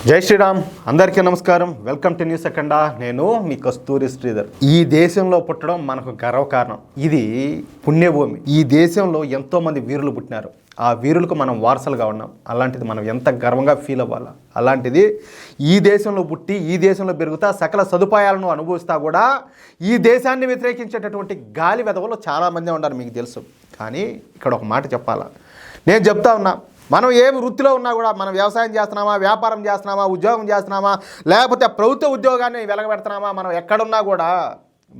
జై శ్రీరామ్, అందరికీ నమస్కారం. Welcome to news Akhanda. నేను మీ కస్తూరి శ్రీధర్. ఈ దేశంలో పుట్టడం మనకు గర్వకారణం. ఇది పుణ్యభూమి. ఈ దేశంలో ఎంతో మంది వీరులు పుట్టినారు. ఆ వీరులకు మనం వారసులుగా ఉన్నాం. అలాంటిది మనం ఎంత గర్వంగా ఫీల్ అవ్వాలా. అలాంటిది ఈ దేశంలో పుట్టి ఈ దేశంలో పెరుగుతా సకల సదుపాయాలను అనుభవిస్తా కూడా ఈ దేశాన్ని వ్యతిరేకించేటటువంటి గాలి వెధవలు చాలామంది ఉన్నారు, మీకు తెలుసు. కానీ ఇక్కడ ఒక మాట చెప్పాలా, నేను చెప్తా ఉన్నా, మనం ఏ వృత్తిలో ఉన్నా కూడా, మనం వ్యవసాయం చేస్తున్నామా, వ్యాపారం చేస్తున్నామా, ఉద్యోగం చేస్తున్నామా, లేకపోతే ప్రభుత్వ ఉద్యోగాన్ని వెలగబెడుతున్నామా, మనం ఎక్కడున్నా కూడా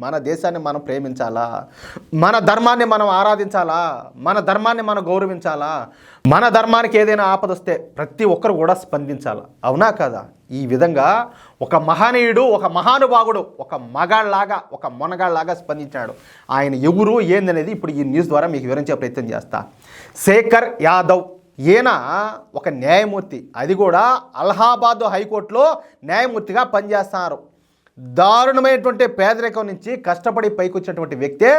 మన దేశాన్ని మనం ప్రేమించాలా, మన ధర్మాన్ని మనం ఆరాధించాలా, మన ధర్మాన్ని మనం గౌరవించాలా, మన ధర్మానికి ఏదైనా ఆపదొస్తే ప్రతి ఒక్కరు కూడా స్పందించాలా. అవునా కదా? ఈ విధంగా ఒక మహనీయుడు, ఒక మహానుభావుడు, ఒక మగాళ్ళలాగా, ఒక మొనగాళ్ళలాగా స్పందించాడు. ఆయన ఎవరు ఏందనేది ఇప్పుడు ఈ న్యూస్ ద్వారా మీకు వివరించే ప్రయత్నం చేస్తా. శేఖర్ యాదవ్, ఈయన ఒక న్యాయమూర్తి, అది కూడా అలహాబాద్ హైకోర్టులో న్యాయమూర్తిగా పనిచేస్తున్నారు. దారుణమైనటువంటి పేదరికం నుంచి కష్టపడి పైకొచ్చినటువంటి వ్యక్తే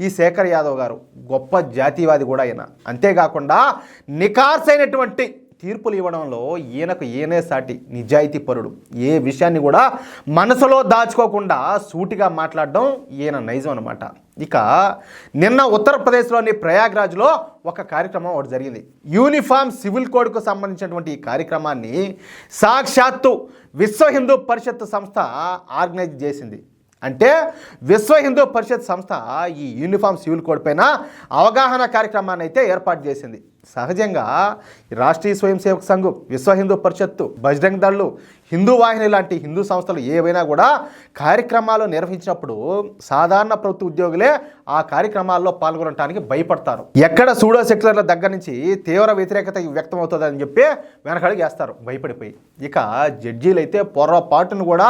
ఈ శేఖర్ యాదవ్ గారు. గొప్ప జాతీయవాది కూడా ఆయన. అంతేకాకుండా నిఖార్సైనటువంటి తీర్పులు ఇవ్వడంలో ఈయనే సాటి నిజాయితీ పరుడు. ఏ విషయాన్ని కూడా మనసులో దాచుకోకుండా సూటిగా మాట్లాడడం ఈయన నైజం అనమాట. ఇక నిన్న ఉత్తరప్రదేశ్లోని ప్రయాగ్రాజ్లో ఒక కార్యక్రమం ఒకటి జరిగింది. యూనిఫామ్ సివిల్ కోడ్కు సంబంధించినటువంటి ఈ కార్యక్రమాన్ని సాక్షాత్తు విశ్వ హిందూ పరిషత్ సంస్థ ఆర్గనైజ్ చేసింది. అంటే విశ్వ హిందూ పరిషత్ సంస్థ ఈ యూనిఫామ్ సివిల్ కోడ్ పైన అవగాహన కార్యక్రమాన్ని అయితే ఏర్పాటు చేసింది. సహజంగా రాష్ట్రీయ స్వయం సేవక్ సంఘ్, విశ్వ హిందూ పరిషత్తు, బజరంగ్ దళ్ళు, హిందూ వాహిని లాంటి హిందూ సంస్థలు ఏవైనా కూడా కార్యక్రమాలు నిర్వహించినప్పుడు సాధారణ ప్రభుత్వ ఉద్యోగులే ఆ కార్యక్రమాల్లో పాల్గొనడానికి భయపడతారు. ఎక్కడ సూడో సెక్యులర్ల దగ్గర నుంచి తీవ్ర వ్యతిరేకత వ్యక్తం అవుతుందని చెప్పి వెనకడుగు వేస్తారు భయపడిపోయి. ఇక జడ్జీలు అయితే పొరపాటును కూడా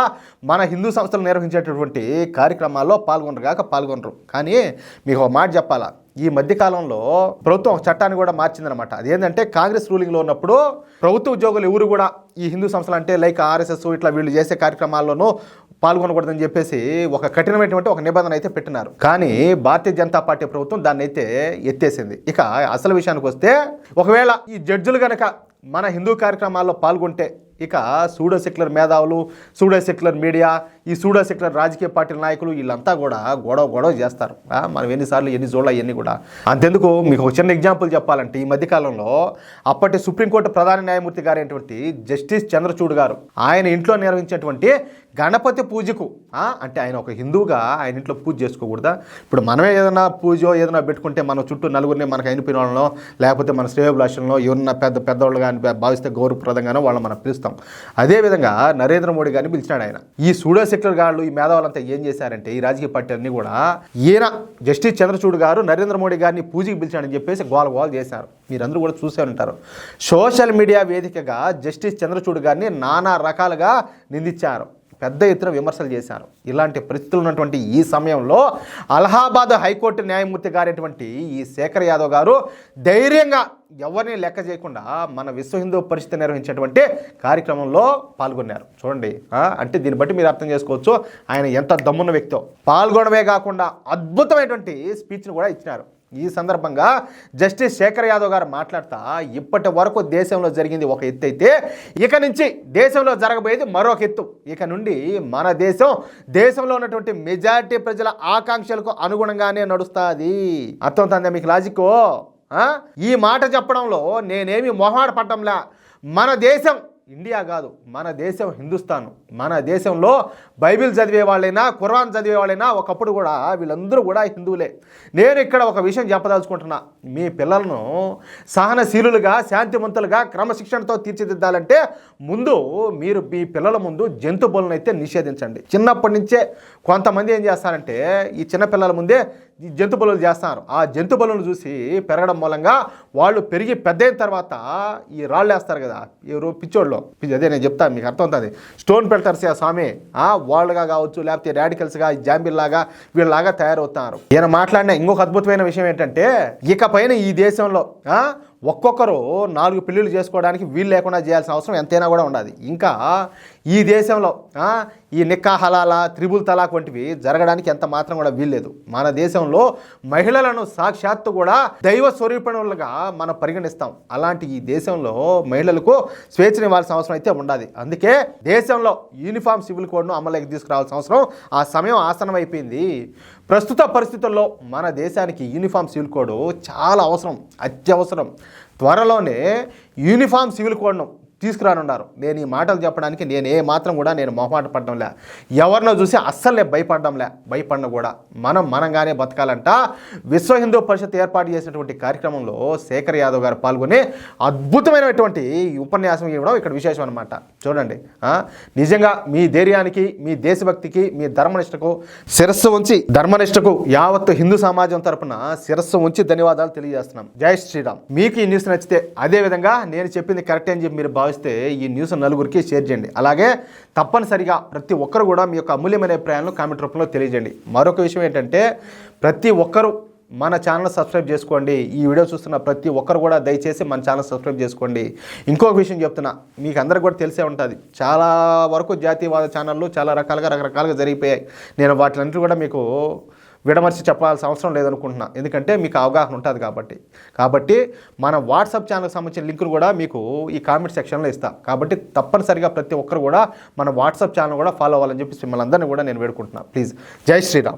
మన హిందూ సంస్థలు నిర్వహించేటటువంటి కార్యక్రమాల్లో పాల్గొనరు. కానీ మీకు ఒక మాట చెప్పాలా, ఈ మధ్యకాలంలో ప్రభుత్వం ఒక చట్టాన్ని కూడా మార్చిందనమాట. అదేంటంటే కాంగ్రెస్ రూలింగ్లో ఉన్నప్పుడు ప్రభుత్వ ఉద్యోగులు ఎవరు కూడా ఈ హిందూ సంస్థలు అంటే లైక్ ఆర్ఎస్ఎస్ ఇట్లా వీళ్ళు చేసే కార్యక్రమాల్లోనూ పాల్గొనకూడదని చెప్పేసి ఒక కఠినమైనటువంటి ఒక నిబంధన అయితే పెట్టినారు. కానీ భారతీయ జనతా పార్టీ ప్రభుత్వం దాన్ని అయితే ఎత్తేసింది. ఇక అసలు విషయానికి వస్తే, ఒకవేళ ఈ జడ్జిలు కనుక మన హిందూ కార్యక్రమాల్లో పాల్గొంటే ఇక సూడో సెక్యులర్ మేధావులు, సూడో సెక్యులర్ మీడియా, ఈ సూడో సెక్యులర్ రాజకీయ పార్టీల నాయకులు వీళ్ళంతా కూడా గొడవ చేస్తారు. మనం ఎన్నిసార్లు ఎన్ని చూడాలి ఇవన్నీ కూడా. అంతెందుకు, మీకు ఒక చిన్న ఎగ్జాంపుల్ చెప్పాలంటే, ఈ మధ్యకాలంలో అప్పటి సుప్రీంకోర్టు ప్రధాన న్యాయమూర్తి గారైనటువంటి జస్టిస్ చంద్రచూడ్ గారు ఆయన ఇంట్లో నిర్వహించేటువంటి గణపతి పూజకు, అంటే ఆయన ఒక హిందువుగా ఆయన ఇంట్లో పూజ చేసుకోకూడదా? ఇప్పుడు మనమే ఏదైనా ఏదైనా పెట్టుకుంటే మన చుట్టూ నలుగురిని మనకు అయిపోయిన వాళ్ళనో లేకపోతే మన శ్రేయోభిలాషులను ఎవరన్నా పెద్దవాళ్ళు కానీ భావిస్తే గౌరవప్రదంగానో వాళ్ళని మనం పిలుస్తాం. అదేవిధంగా నరేంద్ర మోడీ గారిని పిలిచాడు ఆయన. ఈ సూడో సెక్యులర్ గారు, ఈ మేధావులంతా ఏం చేశారంటే, ఈ రాజకీయ పార్టీ అన్నీ కూడా ఈయన జస్టిస్ చంద్రచూడ్ గారు నరేంద్ర మోడీ గారిని పూజకి పిలిచాడని చెప్పేసి గోల చేశారు. మీరందరూ కూడా చూసే ఉంటారు. సోషల్ మీడియా వేదికగా జస్టిస్ చంద్రచూడ్ గారిని నానా రకాలుగా నిందించారు, పెద్ద ఎత్తున విమర్శలు చేశారు. ఇలాంటి పరిస్థితులు ఉన్నటువంటి ఈ సమయంలో అలహాబాద్ హైకోర్టు న్యాయమూర్తి గారైనటువంటి ఈ శేఖర్ యాదవ్ గారు ధైర్యంగా ఎవరిని లెక్క చేయకుండా మన విశ్వ హిందూ పరిషత్ నిర్వహించేటువంటి కార్యక్రమంలో పాల్గొన్నారు. చూడండి, అంటే దీన్ని బట్టి మీరు అర్థం చేసుకోవచ్చు ఆయన ఎంత దమ్మున్న వ్యక్తో. పాల్గొనడమే కాకుండా అద్భుతమైనటువంటి స్పీచ్ను కూడా ఇచ్చినారు. ఈ సందర్భంగా జస్టిస్ శేఖర్ యాదవ్ గారు మాట్లాడుతా, ఇప్పటి వరకు దేశంలో జరిగింది ఒక ఎత్తు అయితే, ఇక నుంచి దేశంలో జరగబోయేది మరొక ఎత్తు. ఇక నుండి మన దేశంలో ఉన్నటువంటి మెజారిటీ ప్రజల ఆకాంక్షలకు అనుగుణంగానే నడుస్తుంది. అర్థమవుతుందా మీకు లాజిక్? ఈ మాట చెప్పడంలో నేనేమి మొహమాట పడ్డంలా. మన దేశం ఇండియా కాదు, మన దేశం హిందుస్థాన్. మన దేశంలో బైబిల్ చదివే వాళ్ళైనా, ఖురాన్ చదివే వాళ్ళైనా ఒకప్పుడు కూడా వీళ్ళందరూ కూడా హిందువులే. నేను ఇక్కడ ఒక విషయం చెప్పదలుచుకుంటున్నా, మీ పిల్లలను సహనశీలులుగా, శాంతివంతులుగా, క్రమశిక్షణతో తీర్చిదిద్దాలంటే ముందు మీరు మీ పిల్లల ముందు జంతు బలులను అయితే నిషేధించండి. చిన్నప్పటి నుంచే కొంతమంది ఏం చేస్తారంటే ఈ చిన్నపిల్లల ముందే ఈ జంతు బలులు చేస్తున్నారు. ఆ జంతు బలులను చూసి పెరగడం మూలంగా వాళ్ళు పెరిగి పెద్ద అయిన తర్వాత ఈ రాళ్ళు వేస్తారు కదా, ఎవరు పిచ్చోళ్ళు, అదే నేను చెప్తాను మీకు అర్థమవుతుంది. స్టోన్ పెల్టర్స్ ఆ స్వామి వాళ్ళుగా కావచ్చు, లేకపోతే రాడికల్స్గా జాంబిల్లాగా వీళ్ళలాగా తయారవుతున్నారు. ఈయన మాట్లాడిన ఇంకొక అద్భుతమైన విషయం ఏంటంటే, ఇకపైన ఈ దేశంలో ఒక్కొక్కరు 4 పెళ్ళిళ్ళు చేసుకోవడానికి వీలు లేకుండా చేయాల్సిన అవసరం ఎంతైనా కూడా ఉండదు. ఇంకా ఈ దేశంలో ఈ నిక్కా హలాలా త్రిబుల్ తలాక్ వంటివి జరగడానికి ఎంత మాత్రం కూడా వీల్లేదు. మన దేశంలో మహిళలను సాక్షాత్తు కూడా దైవ స్వరూపణులుగా మనం పరిగణిస్తాం. అలాంటి ఈ దేశంలో మహిళలకు స్వేచ్ఛనివ్వాల్సిన అవసరం అయితే ఉండాలి. అందుకే దేశంలో యూనిఫామ్ సివిల్ కోడ్ను అమలులోకి తీసుకురావాల్సిన అవసరం ఆ సమయం ఆసనం అయిపోయింది. ప్రస్తుత పరిస్థితుల్లో మన దేశానికి యూనిఫామ్ సివిల్ కోడ్ చాలా అవసరం, అత్యవసరం. త్వరలోనే యూనిఫామ్ సివిల్ కోడ్ను తీసుకురానున్నారు. నేను ఈ మాటలు చెప్పడానికి నేను ఏ మాత్రం కూడా మొహమాట పడడంలే, ఎవరినో చూసి అస్సలే భయపడడం కూడా. మనంగానే బతకాలంట. విశ్వ హిందూ పరిషత్ ఏర్పాటు చేసినటువంటి కార్యక్రమంలో శేఖర్ యాదవ్ గారు పాల్గొని అద్భుతమైనటువంటి ఉపన్యాసం ఇవ్వడం ఇక్కడ విశేషం అనమాట. చూడండి, నిజంగా మీ ధైర్యానికి, మీ దేశభక్తికి, మీ ధర్మనిష్టకు శిరస్సు ఉంచి, ధర్మనిష్టకు యావత్తు హిందూ సమాజం తరపున శిరస్సు ఉంచి ధన్యవాదాలు తెలియజేస్తున్నాం. జై శ్రీరామ్. మీకు ఈ న్యూస్ నచ్చితే, అదేవిధంగా నేను చెప్పింది కరెక్ట్ అని చెప్పి మీరు భావిస్తే ఈ న్యూస్ నలుగురికి షేర్ చేయండి. అలాగే తప్పనిసరిగా ప్రతి ఒక్కరు కూడా మీ యొక్క అమూల్యమైన అభిప్రాయాలను కామెంట్ రూపంలో తెలియజేయండి. మరొక విషయం ఏంటంటే, ప్రతి ఒక్కరూ మన ఛానల్ సబ్స్క్రైబ్ చేసుకోండి. ఈ వీడియో చూస్తున్న ప్రతి ఒక్కరు కూడా దయచేసి మన ఛానల్ సబ్స్క్రైబ్ చేసుకోండి. ఇంకొక విషయం చెప్తున్నా, మీకు అందరికీ కూడా తెలిసే ఉంటుంది, చాలా వరకు జాతీయవాద ఛానళ్ళు చాలా రకరకాలుగా జరిగిపోయాయి. నేను వాటిలన్నింటి కూడా మీకు విడమర్చి చెప్పాల్సిన అవసరం లేదనుకుంటున్నా, ఎందుకంటే మీకు అవగాహన ఉంటుంది కాబట్టి మన వాట్సాప్ ఛానల్కి సంబంధించిన లింకులు కూడా మీకు ఈ కామెంట్ సెక్షన్లో ఇస్తాను. కాబట్టి తప్పనిసరిగా ప్రతి ఒక్కరు కూడా మన వాట్సాప్ ఛానల్ కూడా ఫాలో అవ్వాలని చెప్పి మిమ్మల్ని అందరినీ కూడా నేను వేడుకుంటున్నాను. ప్లీజ్. జై శ్రీరామ్.